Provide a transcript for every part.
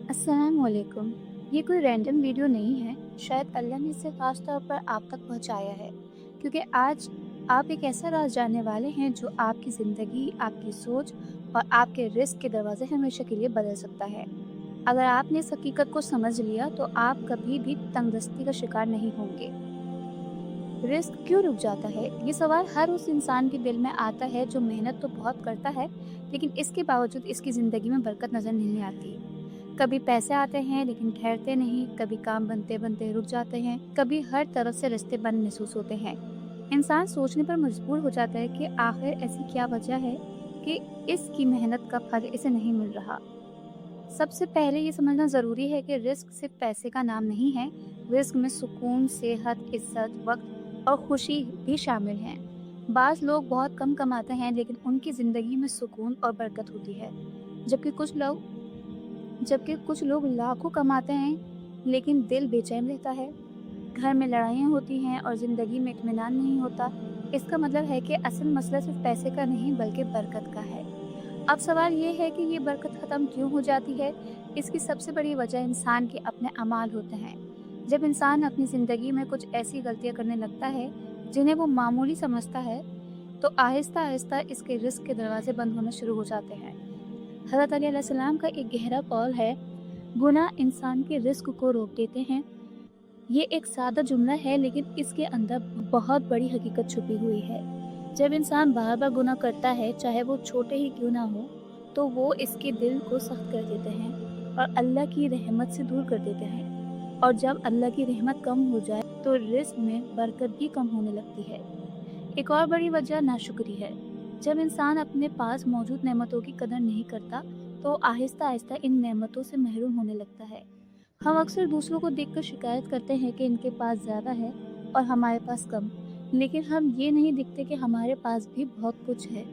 अस्सलाम वालेकुम। ये कोई रैंडम वीडियो नहीं है, शायद अल्लाह ने इसे ख़ास तौर पर आप तक पहुँचाया है, क्योंकि आज आप एक ऐसा राज़ जानने वाले हैं जो आपकी ज़िंदगी, आपकी सोच और आपके रिस्क के दरवाज़े हमेशा के लिए बदल सकता है। अगर आपने इस हकीकत को समझ लिया तो आप कभी भी तंगदस्ती का शिकार नहीं होंगे। रिस्क क्यों रुक जाता है? ये सवाल हर उस इंसान के दिल में आता है जो मेहनत तो बहुत करता है, लेकिन इसके बावजूद इसकी ज़िंदगी में बरकत नज़र नहीं आती। कभी पैसे आते हैं लेकिन ठहरते नहीं, कभी काम बनते बनते रुक जाते हैं, कभी हर तरफ से रिश्ते बंद महसूस होते हैं। इंसान सोचने पर मजबूर हो जाता है कि आखिर ऐसी क्या वजह है कि इसकी मेहनत का फल इसे नहीं मिल रहा। सबसे पहले ये समझना ज़रूरी है कि रिस्क सिर्फ पैसे का नाम नहीं है। रिस्क में सुकून, सेहत, इज्जत, वक्त और खुशी भी शामिल हैं। बाज़ लोग बहुत कम कमाते हैं लेकिन उनकी ज़िंदगी में सुकून और बरकत होती है, जबकि कुछ लोग लाखों कमाते हैं लेकिन दिल बेचैन रहता है। घर में लड़ाइयाँ होती हैं और ज़िंदगी में इत्मीनान नहीं होता। इसका मतलब है कि असल मसला सिर्फ पैसे का नहीं बल्कि बरकत का है। अब सवाल ये है कि ये बरकत ख़त्म क्यों हो जाती है? इसकी सबसे बड़ी वजह इंसान के अपने अमाल होते हैं। जब इंसान अपनी ज़िंदगी में कुछ ऐसी गलतियाँ करने लगता है जिन्हें वो मामूली समझता है, तो आहिस्ता आहिस्ता इसके रिस्क के दरवाजे बंद होना शुरू हो जाते हैं। हज़रत अली अलैहिस्सलाम का एक गहरा कौल है, गुनाह इंसान के रिस्क को रोक देते हैं। ये एक सादा जुमला है लेकिन इसके अंदर बहुत बड़ी हकीकत छुपी हुई है। जब इंसान बार बार गुनाह करता है, चाहे वो छोटे ही क्यों ना हो, तो वो इसके दिल को सख्त कर देते हैं और अल्लाह की रहमत से दूर कर देते हैं। और जब अल्लाह की रहमत कम हो जाए तो रिस्क में बरकत भी कम होने लगती है। एक और बड़ी वजह नाशुक्री है। जब इंसान अपने पास मौजूद नेमतों की कदर नहीं करता तो आहिस्ता आहिस्ता इन नेमतों से महरूम होने लगता है। हम अक्सर दूसरों को देखकर शिकायत करते हैं कि इनके पास ज़्यादा है और हमारे पास कम, लेकिन हम ये नहीं देखते कि हमारे पास भी बहुत कुछ है।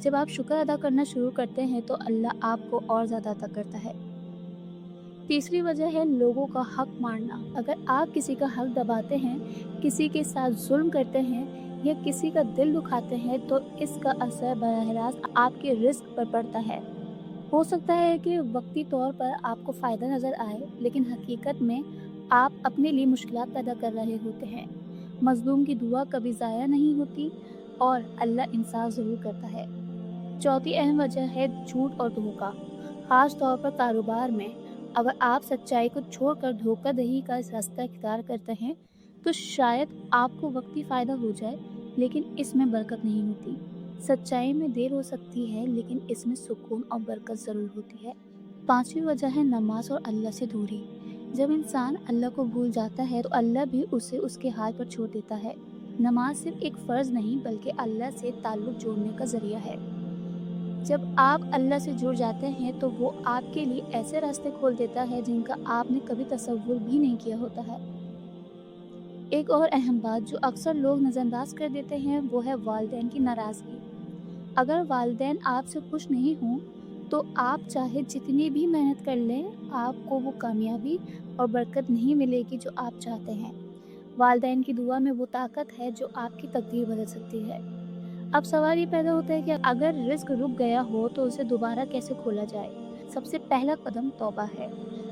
जब आप शुक्र अदा करना शुरू करते हैं तो अल्लाह आपको और ज़्यादा अता करता है। तीसरी वजह है लोगों का हक मारना। अगर आप किसी का हक दबाते हैं, किसी के साथ जुल्म करते हैं या किसी का दिल दुखाते हैं तो इसका असर बराह रास्त आपके रिस्क पर पड़ता है। हो सकता है कि वक्ती तौर पर आपको फ़ायदा नज़र आए, लेकिन हकीकत में आप अपने लिए मुश्किलात पैदा कर रहे होते हैं। मज़लूम की दुआ कभी ज़ाया नहीं होती और अल्लाह इंसाफ ज़रूर करता है। चौथी अहम वजह है झूठ और धोखा, ख़ास तौर पर कारोबार में। अगर आप सच्चाई को छोड़कर धोखाधड़ी का इस रास्ता इख्तियार करते हैं, तो शायद आपको वक्ती फ़ायदा हो जाए, लेकिन इसमें बरकत नहीं होती। सच्चाई में देर हो सकती है, लेकिन इसमें सुकून और बरकत ज़रूर होती है। पांचवी वजह है नमाज और अल्लाह से दूरी। जब इंसान अल्लाह को भूल जाता है, तो अल्लाह भी उसे उसके हाल पर छोड़ देता है। नमाज सिर्फ एक फ़र्ज़ नहीं, बल्कि अल्लाह से ताल्लुक़ जोड़ने का ज़रिया है। जब आप अल्लाह से जुड़ जाते हैं तो वो आपके लिए ऐसे रास्ते खोल देता है जिनका आपने कभी तसव्वुर भी नहीं किया होता है। एक और अहम बात जो अक्सर लोग नज़रअंदाज कर देते हैं वो है वालिदैन की नाराज़गी। अगर वालिदैन आपसे खुश नहीं हों तो आप चाहे जितनी भी मेहनत कर लें, आपको वो कामयाबी और बरकत नहीं मिलेगी जो आप चाहते हैं। वालिदैन की दुआ में वो ताकत है जो आपकी तकदीर बदल सकती है। अब सवाल ये पैदा होता है कि अगर रिस्क रुक गया हो तो उसे दोबारा कैसे खोला जाए? सबसे पहला कदम तौबा है।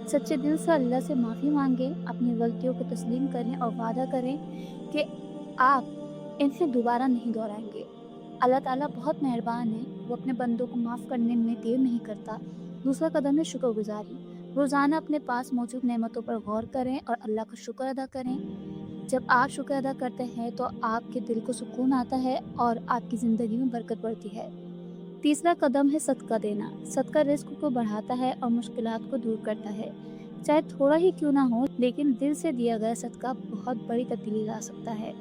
सच्चे दिल से अल्लाह से माफ़ी मांगें, अपनी गलतियों को तस्लीम करें और वादा करें कि आप इन्हें दोबारा नहीं दोहराएंगे। अल्लाह ताला बहुत मेहरबान है, वो अपने बंदों को माफ़ करने में देर नहीं करता। दूसरा कदम है शुक्रगुजारी। रोज़ाना अपने पास मौजूद नेमतों पर गौर करें और अल्लाह का शुक्र अदा करें। जब आप शुक्र अदा करते हैं तो आपके दिल को सुकून आता है और आपकी ज़िंदगी में बरकत बढ़ती है। तीसरा कदम है सदका देना। सदका रिस्क को बढ़ाता है और मुश्किलात को दूर करता है। चाहे थोड़ा ही क्यों ना हो, लेकिन दिल से दिया गया सदका बहुत बड़ी तब्दीली ला सकता है।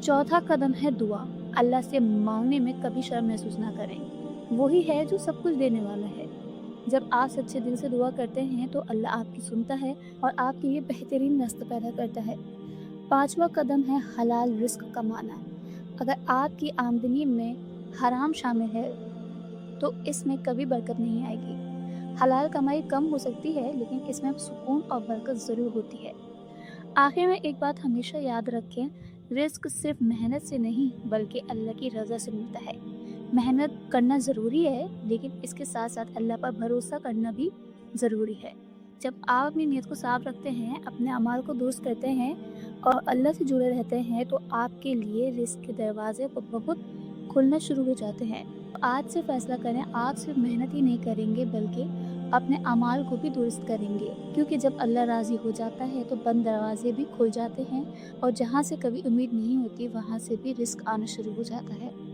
चौथा कदम है दुआ। अल्लाह से मांगने में कभी शर्म महसूस ना करें। वही है जो सब कुछ देने वाला है। जब आप सच्चे दिल से दुआ करते हैं तो अल्लाह आपकी सुनता है और आपके लिए बेहतरीन रास्ता पैदा करता है। पांचवा कदम है हलाल रिस्क कमाना। अगर आपकी आमदनी में हराम शामिल है तो इसमें कभी बरकत नहीं आएगी। हलाल कमाई कम हो सकती है लेकिन इसमें सुकून और बरकत ज़रूर होती है। आखिर में एक बात हमेशा याद रखें, रिस्क सिर्फ मेहनत से नहीं बल्कि अल्लाह की रज़ा से मिलता है। मेहनत करना ज़रूरी है, लेकिन इसके साथ साथ अल्लाह पर भरोसा करना भी ज़रूरी है। जब आप अपनी नीयत को साफ रखते हैं, अपने अमाल को दुरुस्त करते हैं और अल्लाह से जुड़े रहते हैं, तो आपके लिए रिज़्क के दरवाज़े खुद ब खुद खुलना शुरू हो जाते हैं। आज से फ़ैसला करें, आप सिर्फ़ मेहनत ही नहीं करेंगे बल्कि अपने अमाल को भी दुरुस्त करेंगे। क्योंकि जब अल्लाह राज़ी हो जाता है तो बंद दरवाज़े भी खुल जाते हैं और जहाँ से कभी उम्मीद नहीं होती, वहाँ से भी रिज़्क आना शुरू हो जाता है।